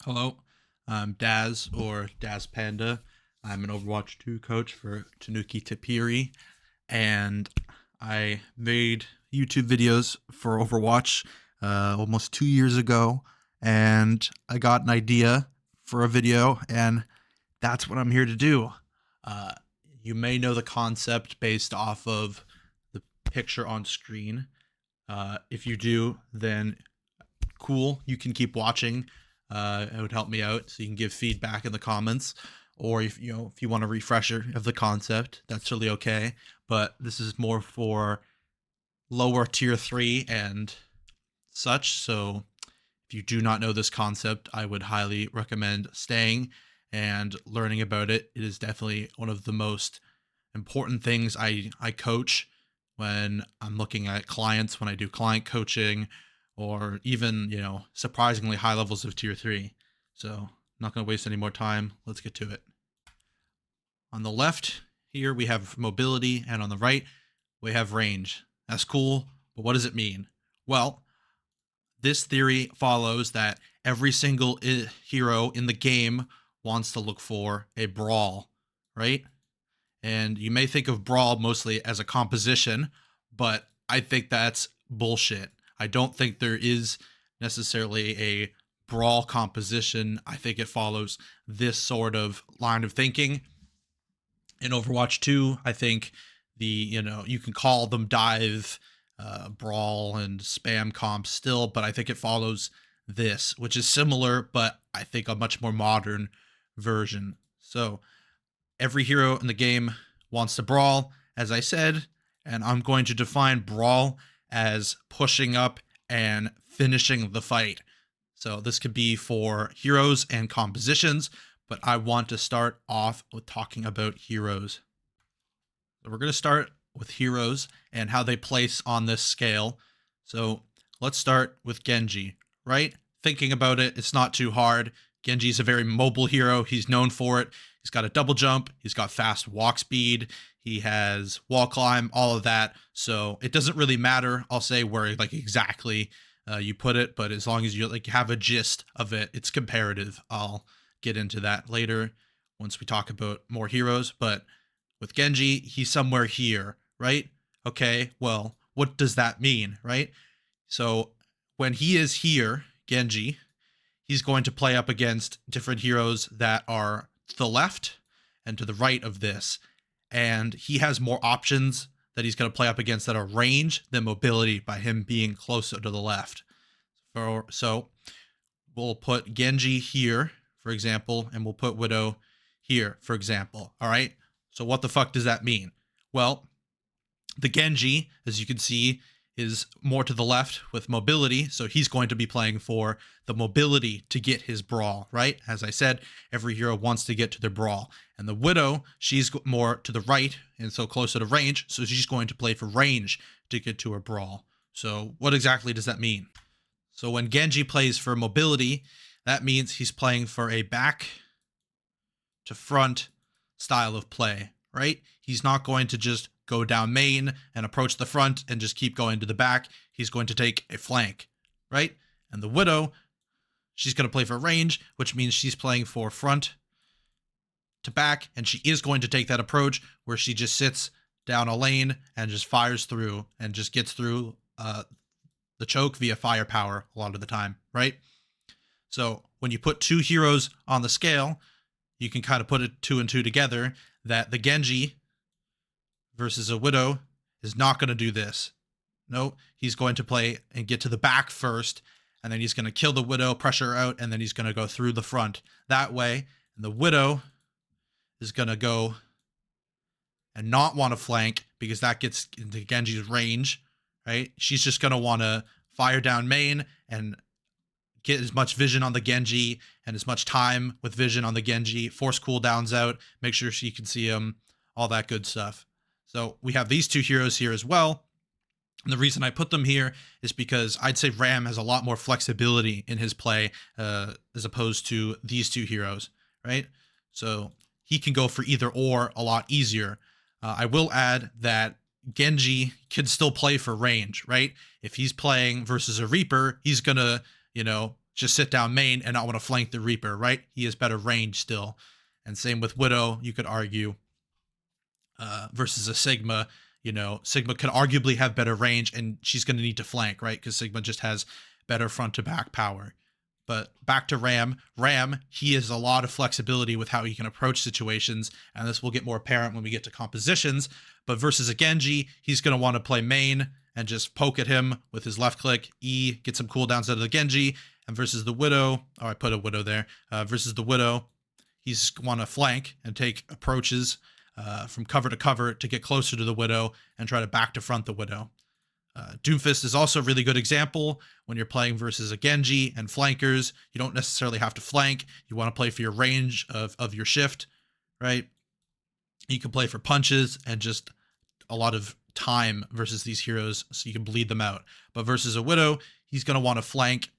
Hello, I'm Daz or Daz Panda. I'm an Overwatch 2 coach for Tanuki Tapiri, and I made YouTube videos for Overwatch almost 2 years ago, and I got an idea for a video, and that's what I'm here to do. Uh, you may know the concept based off of the picture on screen. If you do, then cool. You can keep watching. It would help me out, so you can give feedback in the comments, or if you want a refresher of the concept, that's really okay. But this is more for lower tier 3 and such. So if you do not know this concept, I would highly recommend staying and learning about it. It is definitely one of the most important things I coach when I'm looking at clients, when I do client coaching, or even, surprisingly high levels of tier 3. So I'm not going to waste any more time. Let's get to it. On the left here, we have mobility, and on the right, we have range. That's cool, but what does it mean? Well, this theory follows that every single hero in the game wants to look for a brawl, right? And you may think of brawl mostly as a composition, but I think that's bullshit. I don't think there is necessarily a brawl composition. I think it follows this sort of line of thinking. In Overwatch 2, I think you can call them dive, brawl, and spam comps still, but I think it follows this, which is similar, but I think a much more modern version. So every hero in the game wants to brawl, as I said, and I'm going to define brawl as pushing up and finishing the fight. So this could be for heroes and compositions, but I want to start off with talking about heroes. So we're going to start with heroes and how they place on this scale. So let's start with Genji, right? Thinking about it, it's not too hard. Genji's a very mobile hero. He's known for it. He's got a double jump. He's got fast walk speed. He has wall climb, all of that. So it doesn't really matter, I'll say, where exactly you put it, but as long as you have a gist of it, it's comparative. I'll get into that later once we talk about more heroes. But with Genji, he's somewhere here, right? Okay, well, what does that mean, right? So when he is here, Genji, he's going to play up against different heroes that are to the left and to the right of this. And he has more options that he's going to play up against that are range than mobility by him being closer to the left. So we'll put Genji here, for example, and we'll put Widow here, for example. All right. So what the fuck does that mean? Well, the Genji, as you can see, is more to the left with mobility, so he's going to be playing for the mobility to get his brawl, right? As I said, every hero wants to get to their brawl. And the Widow, she's more to the right, and so closer to range, so she's going to play for range to get to her brawl. So what exactly does that mean? So when Genji plays for mobility, that means he's playing for a back to front style of play, right? He's not going to just go down main and approach the front and just keep going to the back. He's going to take a flank, right? And the Widow, she's going to play for range, which means she's playing for front to back, and she is going to take that approach where she just sits down a lane and just fires through and just gets through the choke via firepower a lot of the time, right? So when you put two heroes on the scale, you can kind of put it two and two together that the Genji versus a Widow is not going to do this. No, he's going to play and get to the back first, and then he's going to kill the Widow, pressure out, and then he's going to go through the front that way. And the Widow is going to go and not want to flank because that gets into Genji's range, right? She's just going to want to fire down main and get as much vision on the Genji and as much time with vision on the Genji, force cooldowns out, make sure she can see him, all that good stuff. So we have these two heroes here as well. And the reason I put them here is because I'd say Ram has a lot more flexibility in his play as opposed to these two heroes, right? So he can go for either or a lot easier. I will add that Genji can still play for range, right? If he's playing versus a Reaper, he's going to, just sit down main and not want to flank the Reaper, right? He has better range still. And same with Widow, you could argue, versus a Sigma. Sigma could arguably have better range, and she's going to need to flank, right? Because Sigma just has better front to back power. But back to Ram. Ram, he has a lot of flexibility with how he can approach situations, and this will get more apparent when we get to compositions. But versus a Genji, he's going to want to play main and just poke at him with his left click, E, get some cooldowns out of the Genji. And versus the Widow, I put a Widow there, versus the Widow, he's want to flank and take approaches from cover to cover to get closer to the Widow and try to back to front the Widow. Doomfist is also a really good example when you're playing versus a Genji and flankers. You don't necessarily have to flank. You want to play for your range of your shift, right? You can play for punches and just a lot of time versus these heroes so you can bleed them out. But versus a Widow, he's going to want to flank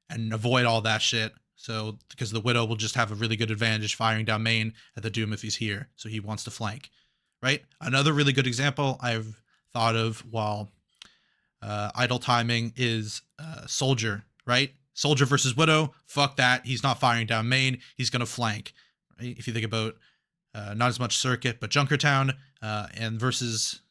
and avoid all that shit. So, because the Widow will just have a really good advantage firing down main at the Doom if he's here. So he wants to flank, right? Another really good example I've thought of while idle timing is Soldier, right? Soldier versus Widow, fuck that. He's not firing down main. He's going to flank, right? If you think about not as much Circuit, but Junkertown, and versus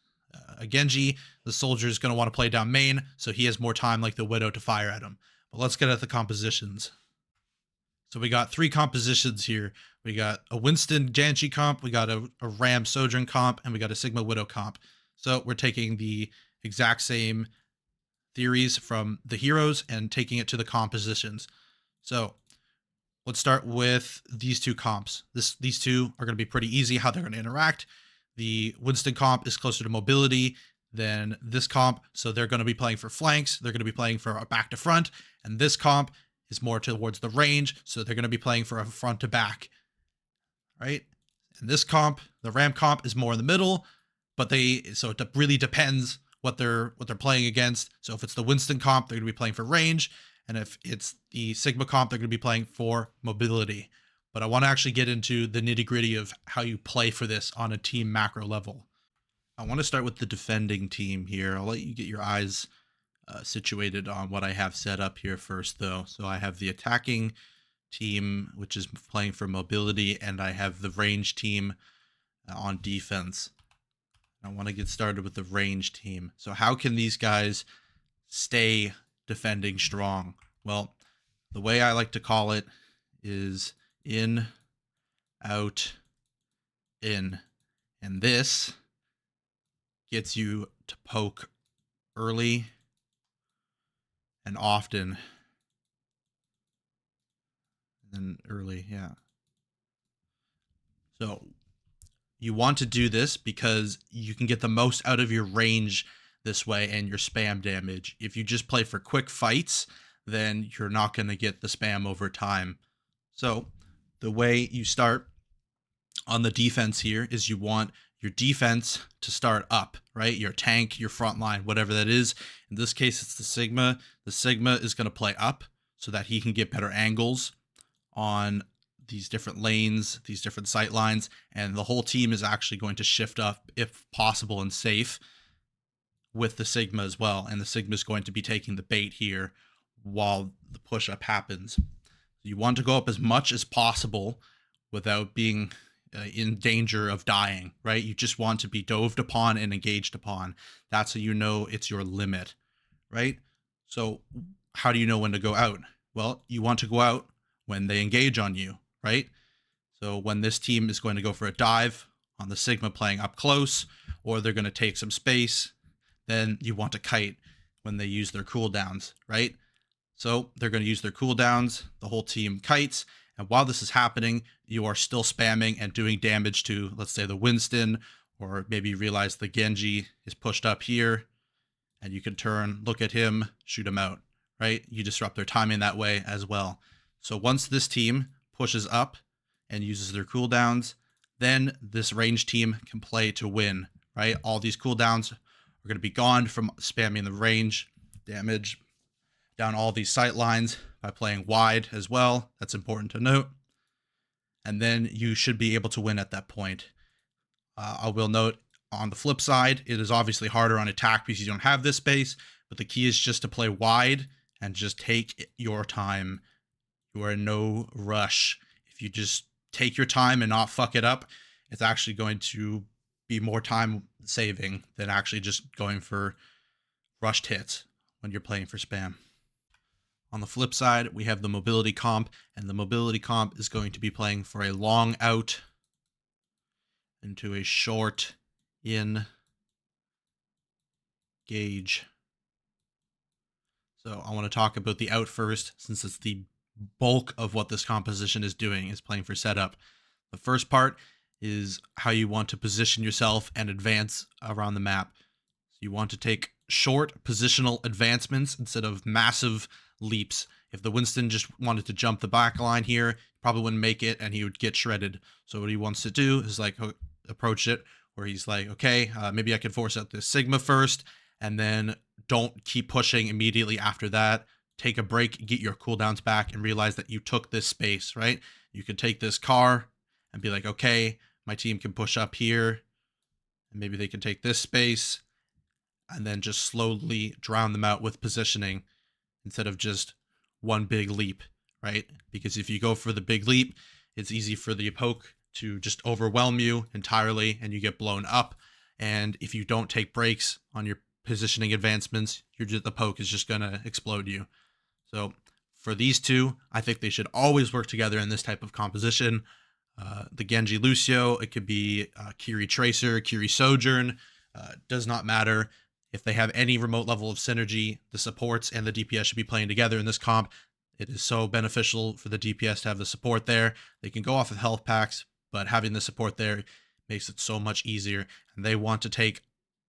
a Genji, the Soldier is going to want to play down main, so he has more time like the Widow to fire at him. But let's get at the compositions. So we got 3 compositions here. We got a Winston Janshi comp, we got a Ram Sojourn comp, and we got a Sigma Widow comp. So we're taking the exact same theories from the heroes and taking it to the compositions. So let's start with these 2 comps. These 2 are going to be pretty easy how they're going to interact. The Winston comp is closer to mobility than this comp, so they're going to be playing for flanks. They're going to be playing for a back to front, and this comp is more towards the range, so they're going to be playing for a front to back, right? And this comp, the Ram comp, is more in the middle, but so it really depends what they're playing against. So if it's the Winston comp, they're going to be playing for range, and if it's the Sigma comp, they're going to be playing for mobility. But I want to actually get into the nitty-gritty of how you play for this on a team macro level. I want to start with the defending team here. I'll let you get your eyes situated on what I have set up here first, though. So I have the attacking team, which is playing for mobility, and I have the range team on defense. I want to get started with the range team. So how can these guys stay defending strong? Well, the way I like to call it is in, out, in. And this gets you to poke early and often. And then early, yeah. So you want to do this because you can get the most out of your range this way and your spam damage. If you just play for quick fights, then you're not going to get the spam over time. So the way you start on the defense here is you want your defense to start up, right? Your tank, your front line, whatever that is. In this case, it's the Sigma. The Sigma is going to play up so that he can get better angles on these different lanes, these different sight lines, and the whole team is actually going to shift up if possible and safe with the Sigma as well. And the Sigma is going to be taking the bait here while the push up happens. You want to go up as much as possible without being in danger of dying, right? You just want to be doved upon and engaged upon. That's how you know it's your limit, right? So how do you know when to go out? Well, you want to go out when they engage on you, right? So when this team is going to go for a dive on the Sigma playing up close, or they're going to take some space, then you want to kite when they use their cooldowns, right? So they're going to use their cooldowns, the whole team kites, and while this is happening, you are still spamming and doing damage to, let's say, the Winston, or maybe you realize the Genji is pushed up here, and you can turn, look at him, shoot him out, right? You disrupt their timing that way as well. So once this team pushes up and uses their cooldowns, then this range team can play to win, right? All these cooldowns are going to be gone from spamming the range damage down all these sight lines by playing wide as well. That's important to note. And then you should be able to win at that point. I will note on the flip side, it is obviously harder on attack because you don't have this space, but the key is just to play wide and just take your time. You are in no rush. If you just take your time and not fuck it up, it's actually going to be more time saving than actually just going for rushed hits when you're playing for spam. On the flip side, we have the mobility comp, and the mobility comp is going to be playing for a long out into a short in gauge. So I want to talk about the out first, since it's the bulk of what this composition is doing, is playing for setup. The first part is how you want to position yourself and advance around the map. So you want to take short positional advancements instead of massive leaps. If the Winston just wanted to jump the back line here, he probably wouldn't make it and he would get shredded. So what he wants to do is like approach it where he's like, okay, maybe I can force out this Sigma first, and then don't keep pushing immediately after that. Take a break, get your cooldowns back, and realize that you took this space, right? You could take this car and be like, okay, my team can push up here, and maybe they can take this space, and then just slowly drown them out with positioning instead of just one big leap, right? Because if you go for the big leap, it's easy for the poke to just overwhelm you entirely and you get blown up. And if you don't take breaks on your positioning advancements, the poke is just going to explode you. So for these two, I think they should always work together in this type of composition. The Genji Lucio, it could be Kiri Tracer, Kiri Sojourn, does not matter. If they have any remote level of synergy, the supports and the DPS should be playing together in this comp. It is so beneficial for the DPS to have the support there. They can go off of health packs, but having the support there makes it so much easier. And they want to take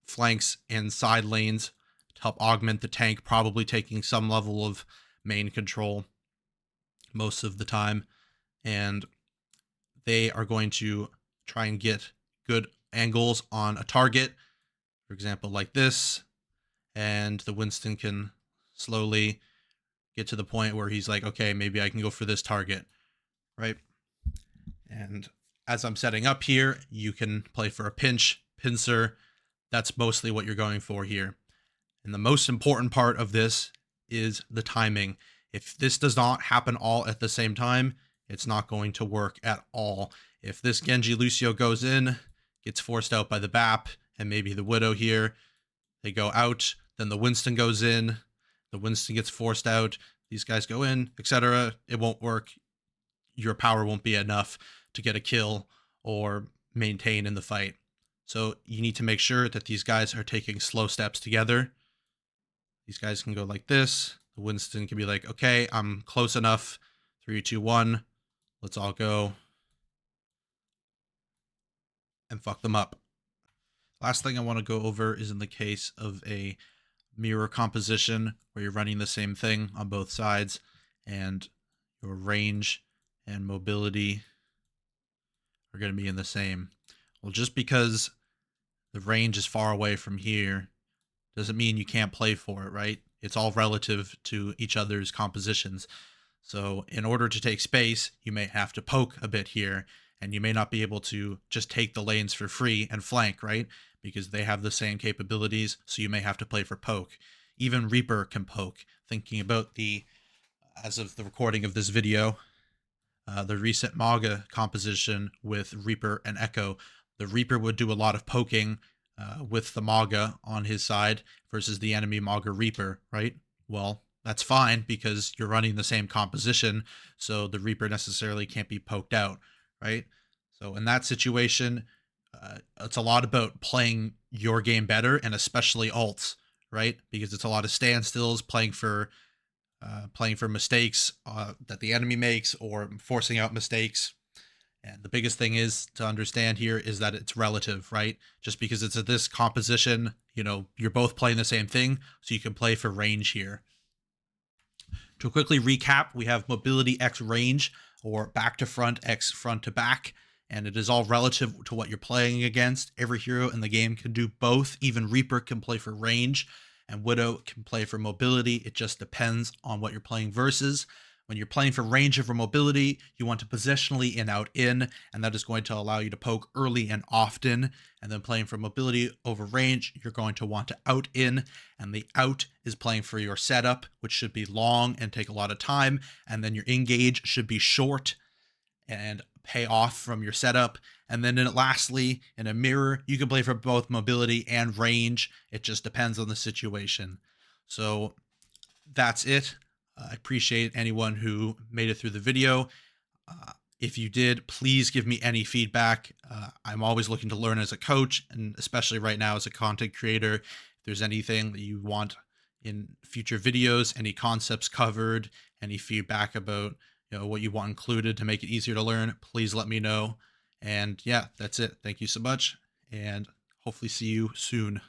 flanks and side lanes to help augment the tank, probably taking some level of main control most of the time. And they are going to try and get good angles on a target, for example, like this, and the Winston can slowly get to the point where he's like, okay, maybe I can go for this target, right? And as I'm setting up here, you can play for a pincer. That's mostly what you're going for here. And the most important part of this is the timing. If this does not happen all at the same time, it's not going to work at all. If this Genji Lucio goes in, gets forced out by the BAP, and maybe the Widow here, they go out, then the Winston goes in, the Winston gets forced out, these guys go in, etc. It won't work. Your power won't be enough to get a kill or maintain in the fight. So you need to make sure that these guys are taking slow steps together. These guys can go like this. The Winston can be like, okay, I'm close enough. 3, 2, 1. Let's all go and fuck them up. Last thing I want to go over is in the case of a mirror composition where you're running the same thing on both sides and your range and mobility are going to be in the same. Well, just because the range is far away from here doesn't mean you can't play for it, right? It's all relative to each other's compositions. So in order to take space, you may have to poke a bit here, and you may not be able to just take the lanes for free and flank, right? Because they have the same capabilities, so you may have to play for poke. Even Reaper can poke. Thinking about as of the recording of this video, the recent Mauga composition with Reaper and Echo, the Reaper would do a lot of poking with the Mauga on his side versus the enemy Mauga Reaper, right? Well, that's fine because you're running the same composition, so the Reaper necessarily can't be poked out, right? So in that situation, it's a lot about playing your game better, and especially ults, right? Because it's a lot of standstills, playing for mistakes that the enemy makes or forcing out mistakes. And the biggest thing is to understand here is that it's relative, right? Just because it's this composition, you're both playing the same thing, so you can play for range here. To quickly recap, we have mobility X range, or back to front X front to back, and it is all relative to what you're playing against. Every hero in the game can do both. Even Reaper can play for range, and Widow can play for mobility. It just depends on what you're playing versus. When you're playing for range over mobility, you want to positionally in out in, and that is going to allow you to poke early and often. And then playing for mobility over range, you're going to want to out in, and the out is playing for your setup, which should be long and take a lot of time, and then your engage should be short and pay off from your setup. And then lastly, in a mirror, you can play for both mobility and range. It just depends on the situation. So that's it. I appreciate anyone who made it through the video. If you did, please give me any feedback. I'm always looking to learn as a coach, and especially right now as a content creator. If there's anything that you want in future videos, any concepts covered, any feedback about what you want included to make it easier to learn, please let me know. And yeah, that's it. Thank you so much, and hopefully see you soon.